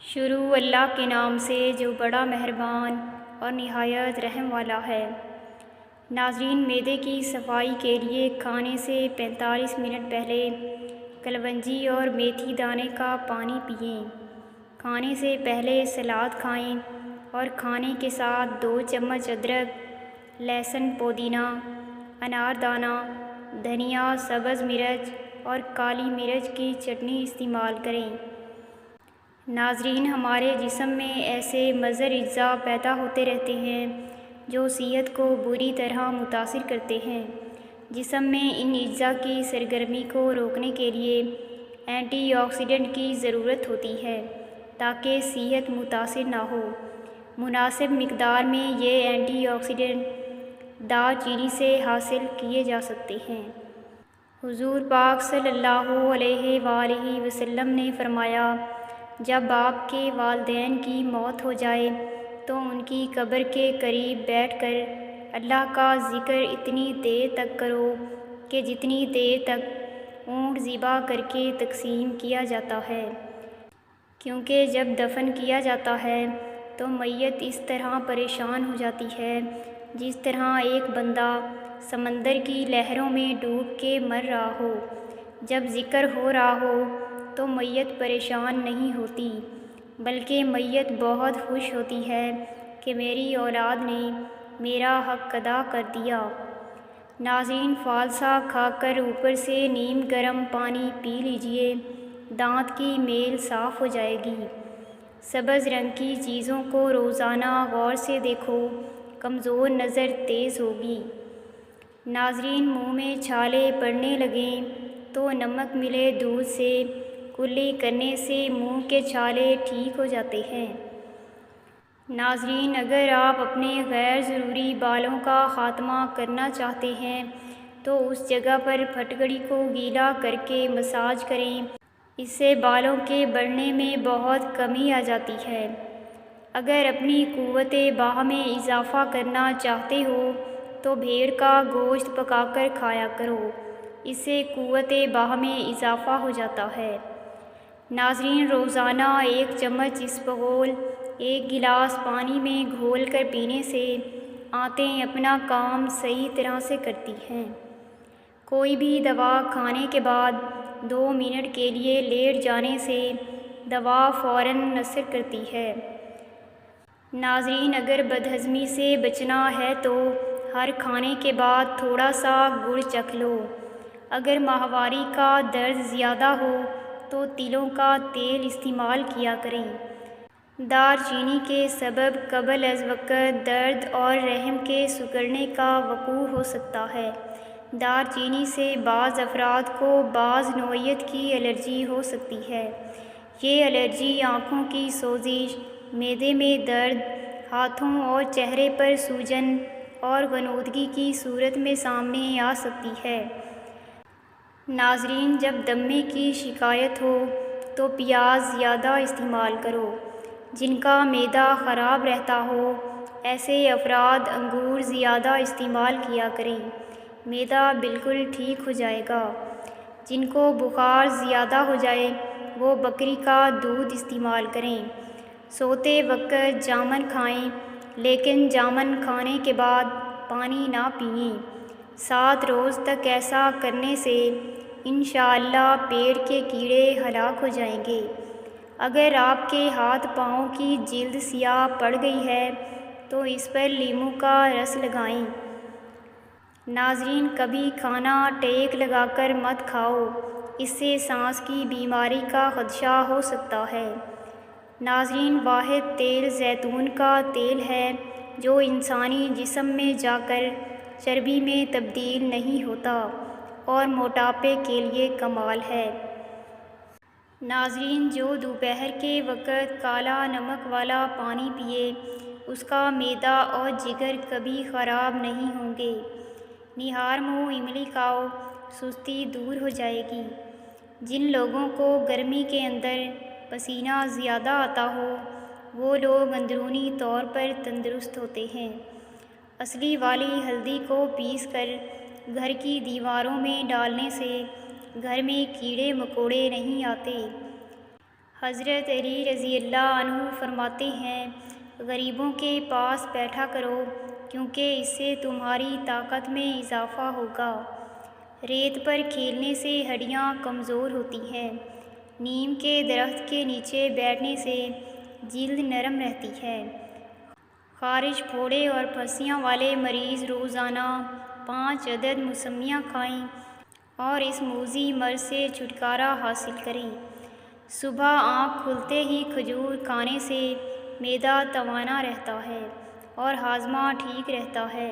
شروع اللہ کے نام سے جو بڑا مہربان اور نہایت رحم والا ہے۔ ناظرین، معدے کی صفائی کے لیے کھانے سے 45 منٹ پہلے کلونجی اور میتھی دانے کا پانی پئیں۔ کھانے سے پہلے سلاد کھائیں اور کھانے کے ساتھ 2 چمچ ادرک، لہسن، پودینہ، انار دانہ، دھنیا، سبز مرچ اور کالی مرچ کی چٹنی استعمال کریں۔ ناظرین، ہمارے جسم میں ایسے مضر اجزاء پیدا ہوتے رہتے ہیں جو صحت کو بری طرح متاثر کرتے ہیں۔ جسم میں ان اجزاء کی سرگرمی کو روکنے کے لیے اینٹی آکسیڈنٹ کی ضرورت ہوتی ہے تاکہ صحت متاثر نہ ہو۔ مناسب مقدار میں یہ اینٹی آکسیڈنٹ دار چینی سے حاصل کیے جا سکتے ہیں۔ حضور پاک صلی اللہ علیہ وآلہ وسلم نے فرمایا، جب آپ کے والدین کی موت ہو جائے تو ان کی قبر کے قریب بیٹھ کر اللہ کا ذکر اتنی دیر تک کرو کہ جتنی دیر تک اونٹ ذبح کر کے تقسیم کیا جاتا ہے، کیونکہ جب دفن کیا جاتا ہے تو میت اس طرح پریشان ہو جاتی ہے جس طرح ایک بندہ سمندر کی لہروں میں ڈوب کے مر رہا ہو۔ جب ذکر ہو رہا ہو تو میت پریشان نہیں ہوتی، بلکہ میت بہت خوش ہوتی ہے کہ میری اولاد نے میرا حق ادا کر دیا۔ ناظرین، فالسا کھا کر اوپر سے نیم گرم پانی پی لیجئے، دانت کی میل صاف ہو جائے گی۔ سبز رنگ کی چیزوں کو روزانہ غور سے دیکھو، کمزور نظر تیز ہوگی۔ ناظرین، منہ میں چھالے پڑنے لگیں تو نمک ملے دودھ سے کلی کرنے سے منہ کے چھالے ٹھیک ہو جاتے ہیں۔ ناظرین، اگر آپ اپنے غیر ضروری بالوں کا خاتمہ کرنا چاہتے ہیں تو اس جگہ پر پھٹکڑی کو گیلا کر کے مساج کریں، اس سے بالوں کے بڑھنے میں بہت کمی آ جاتی ہے۔ اگر اپنی قوت بہا میں اضافہ کرنا چاہتے ہو تو بھیڑ کا گوشت پکا کر کھایا کرو، اس سے قوت بہا میں اضافہ ہو جاتا ہے۔ ناظرین، روزانہ 1 چمچ اسپغول 1 گلاس پانی میں گھول کر پینے سے آنتیں اپنا کام صحیح طرح سے کرتی ہیں۔ کوئی بھی دوا کھانے کے بعد 2 منٹ کے لیے لیٹ جانے سے دوا فوراً اثر کرتی ہے۔ ناظرین، اگر بدہضمی سے بچنا ہے تو ہر کھانے کے بعد تھوڑا سا گڑ چکھ لو۔ اگر ماہواری کا درد زیادہ ہو تو تلوں کا تیل استعمال کیا کریں۔ دار چینی کے سبب قبل از وقت درد اور رحم کے سکڑنے کا وقوع ہو سکتا ہے۔ دار چینی سے بعض افراد کو بعض نوعیت کی الرجی ہو سکتی ہے۔ یہ الرجی آنکھوں کی سوزش، معدے میں درد، ہاتھوں اور چہرے پر سوجن اور غنودگی کی صورت میں سامنے آ سکتی ہے۔ ناظرین، جب دمے کی شکایت ہو تو پیاز زیادہ استعمال کرو۔ جن کا معدہ خراب رہتا ہو ایسے افراد انگور زیادہ استعمال کیا کریں، معدہ بالکل ٹھیک ہو جائے گا۔ جن کو بخار زیادہ ہو جائے وہ بکری کا دودھ استعمال کریں۔ سوتے وقت جامن کھائیں، لیکن جامن کھانے کے بعد پانی نہ پئیں۔ 7 روز تک ایسا کرنے سے انشاءاللہ پیٹ کے کیڑے ہلاک ہو جائیں گے۔ اگر آپ کے ہاتھ پاؤں کی جلد سیاہ پڑ گئی ہے تو اس پر لیموں کا رس لگائیں۔ ناظرین، کبھی کھانا ٹیک لگا کر مت کھاؤ، اس سے سانس کی بیماری کا خدشہ ہو سکتا ہے۔ ناظرین، واحد تیل زیتون کا تیل ہے جو انسانی جسم میں جا کر چربی میں تبدیل نہیں ہوتا اور موٹاپے کے لیے کمال ہے۔ ناظرین، جو دوپہر کے وقت کالا نمک والا پانی پیے اس کا معدہ اور جگر کبھی خراب نہیں ہوں گے۔ نہار منہ املی کھاؤ، سستی دور ہو جائے گی۔ جن لوگوں کو گرمی کے اندر پسینہ زیادہ آتا ہو وہ لوگ اندرونی طور پر تندرست ہوتے ہیں۔ اصلی والی ہلدی کو پیس کر گھر کی دیواروں میں ڈالنے سے گھر میں کیڑے مکوڑے نہیں آتے۔ حضرت علی رضی اللہ عنہ فرماتے ہیں، غریبوں کے پاس بیٹھا کرو کیونکہ اس سے تمہاری طاقت میں اضافہ ہوگا۔ ریت پر کھیلنے سے ہڈیاں کمزور ہوتی ہیں۔ نیم کے درخت کے نیچے بیٹھنے سے جلد نرم رہتی ہے۔ خارش، پھوڑے اور پھنسیاں والے مریض روزانہ 5 عدد موسمیاں کھائیں اور اس موذی مرض سے چھٹکارا حاصل کریں۔ صبح آنکھ کھلتے ہی کھجور کھانے سے معدہ توانا رہتا ہے اور ہاضمہ ٹھیک رہتا ہے۔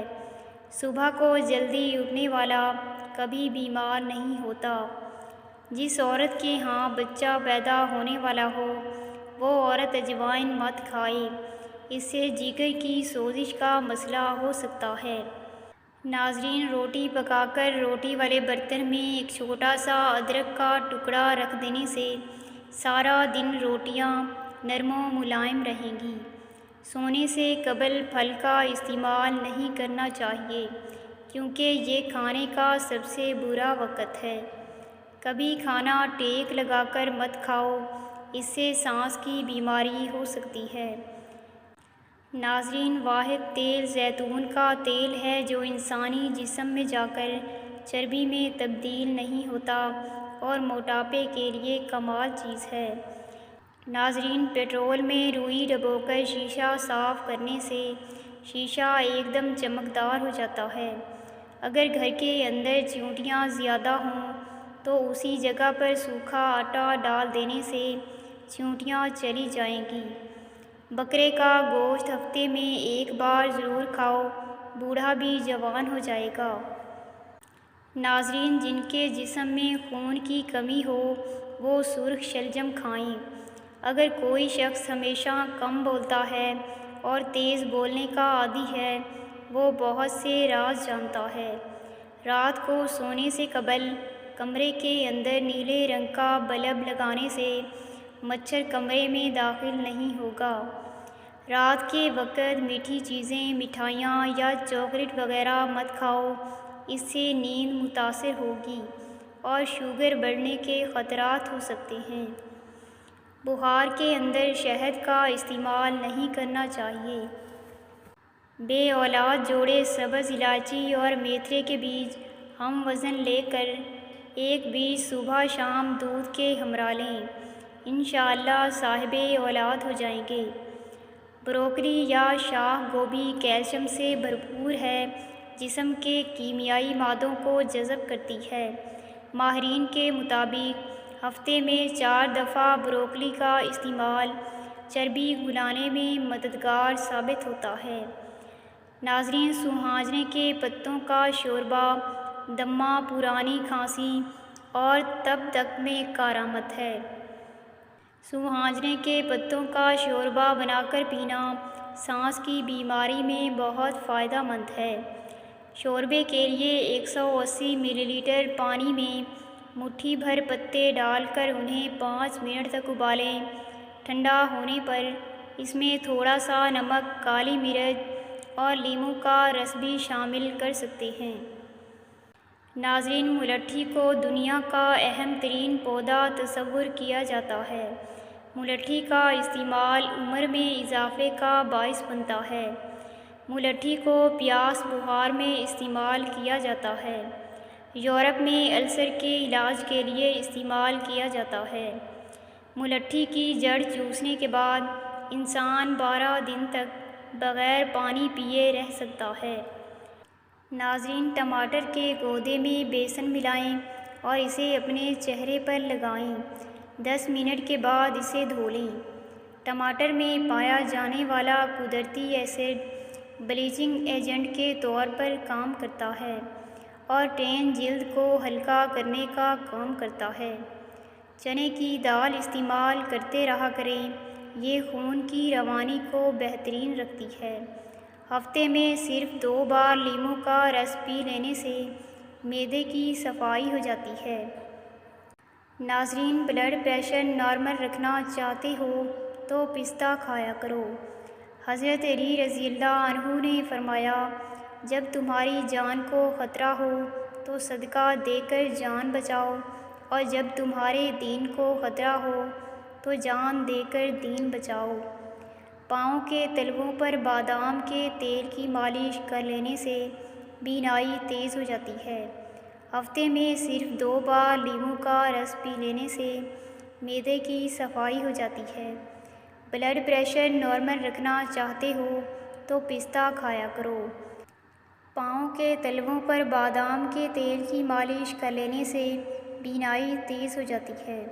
صبح کو جلدی اٹھنے والا کبھی بیمار نہیں ہوتا۔ جس عورت کے ہاں بچہ پیدا ہونے والا ہو وہ عورت اجوائن مت کھائے، اس سے جگر کی سوزش کا مسئلہ ہو سکتا ہے۔ ناظرین، روٹی پکا کر روٹی والے برتن میں ایک چھوٹا سا ادرک کا ٹکڑا رکھ دینے سے سارا دن روٹیاں نرم و ملائم رہیں گی۔ سونے سے قبل پھل کا استعمال نہیں کرنا چاہیے کیونکہ یہ کھانے کا سب سے برا وقت ہے۔ کبھی کھانا ٹیک لگا کر مت کھاؤ، اس سے سانس کی بیماری ہو سکتی ہے۔ ناظرین، واحد تیل زیتون کا تیل ہے جو انسانی جسم میں جا کر چربی میں تبدیل نہیں ہوتا اور موٹاپے کے لیے کمال چیز ہے۔ ناظرین، پیٹرول میں روئی ڈبو کر شیشہ صاف کرنے سے شیشہ ایک دم چمکدار ہو جاتا ہے۔ اگر گھر کے اندر چیونٹیاں زیادہ ہوں تو اسی جگہ پر سوکھا آٹا ڈال دینے سے چیونٹیاں چلی جائیں گی۔ بکرے کا گوشت ہفتے میں ایک بار ضرور کھاؤ، بوڑھا بھی جوان ہو جائے گا۔ ناظرین، جن کے جسم میں خون کی کمی ہو وہ سرخ شلجم کھائیں۔ اگر کوئی شخص ہمیشہ کم بولتا ہے اور تیز بولنے کا عادی ہے، وہ بہت سے راز جانتا ہے۔ رات کو سونے سے قبل کمرے کے اندر نیلے رنگ کا بلب لگانے سے مچھر کمرے میں داخل نہیں ہوگا۔ رات کے وقت میٹھی چیزیں، مٹھائیاں یا چاکلیٹ وغیرہ مت کھاؤ، اس سے نیند متاثر ہوگی اور شوگر بڑھنے کے خطرات ہو سکتے ہیں۔ بخار کے اندر شہد کا استعمال نہیں کرنا چاہیے۔ بے اولاد جوڑے سبز الائچی اور میتھرے کے بیج ہم وزن لے کر ایک بیج صبح شام دودھ کے ہمراہ لیں، انشاءاللہ صاحب اولاد ہو جائیں گے۔ بروکلی یا شاہ گوبھی کیلشیم سے بھرپور ہے، جسم کے کیمیائی مادوں کو جذب کرتی ہے۔ ماہرین کے مطابق ہفتے میں 4 دفعہ بروکلی کا استعمال چربی گھلانے میں مددگار ثابت ہوتا ہے۔ ناظرین، سوہانجنے کے پتوں کا شوربہ دمہ، پرانی کھانسی اور تب تک میں کارآمد ہے۔ سوہانجنے کے پتوں کا شوربہ بنا کر پینا سانس کی بیماری میں بہت فائدہ مند ہے۔ شوربے کے لیے 180 ملی لیٹر پانی میں مٹھی بھر پتے ڈال کر انہیں 5 منٹ تک ابالیں۔ ٹھنڈا ہونے پر اس میں تھوڑا سا نمک، کالی مرچ اور لیموں کا رس بھی شامل کر سکتے ہیں۔ ناظرین، ملٹھی کو دنیا کا اہم ترین پودا تصور کیا جاتا ہے۔ ملٹھی کا استعمال عمر میں اضافے کا باعث بنتا ہے۔ ملٹھی کو پیاس بخار میں استعمال کیا جاتا ہے۔ یورپ میں السر کے علاج کے لیے استعمال کیا جاتا ہے۔ ملٹھی کی جڑ چوسنے کے بعد انسان 12 دن تک بغیر پانی پیے رہ سکتا ہے۔ ناظرین، ٹماٹر کے گودے میں بیسن ملائیں اور اسے اپنے چہرے پر لگائیں۔ 10 منٹ کے بعد اسے دھو لیں۔ ٹماٹر میں پایا جانے والا قدرتی ایسڈ بلیچنگ ایجنٹ کے طور پر کام کرتا ہے اور ٹین جلد کو ہلکا کرنے کا کام کرتا ہے۔ چنے کی دال استعمال کرتے رہا کریں، یہ خون کی روانی کو بہترین رکھتی ہے۔ ہفتے میں صرف 2 بار لیموں کا رس پی لینے سے معدے کی صفائی ہو جاتی ہے۔ ناظرین، بلڈ پریشر نارمل رکھنا چاہتے ہو تو پستہ کھایا کرو۔ حضرت علی رضی اللہ عنہ نے فرمایا، جب تمہاری جان کو خطرہ ہو تو صدقہ دے کر جان بچاؤ، اور جب تمہارے دین کو خطرہ ہو تو جان دے کر دین بچاؤ۔ پاؤں کے تلووں پر بادام کے تیل کی مالش کر لینے سے بینائی تیز ہو جاتی ہے۔ ہفتے میں صرف 2 بار لیموں کا رس پی لینے سے معدے کی صفائی ہو جاتی ہے۔ بلڈ پریشر نارمل رکھنا چاہتے ہو تو پستہ کھایا کرو۔ پاؤں کے تلووں پر بادام کے تیل کی مالش کر لینے سے بینائی تیز ہو جاتی ہے۔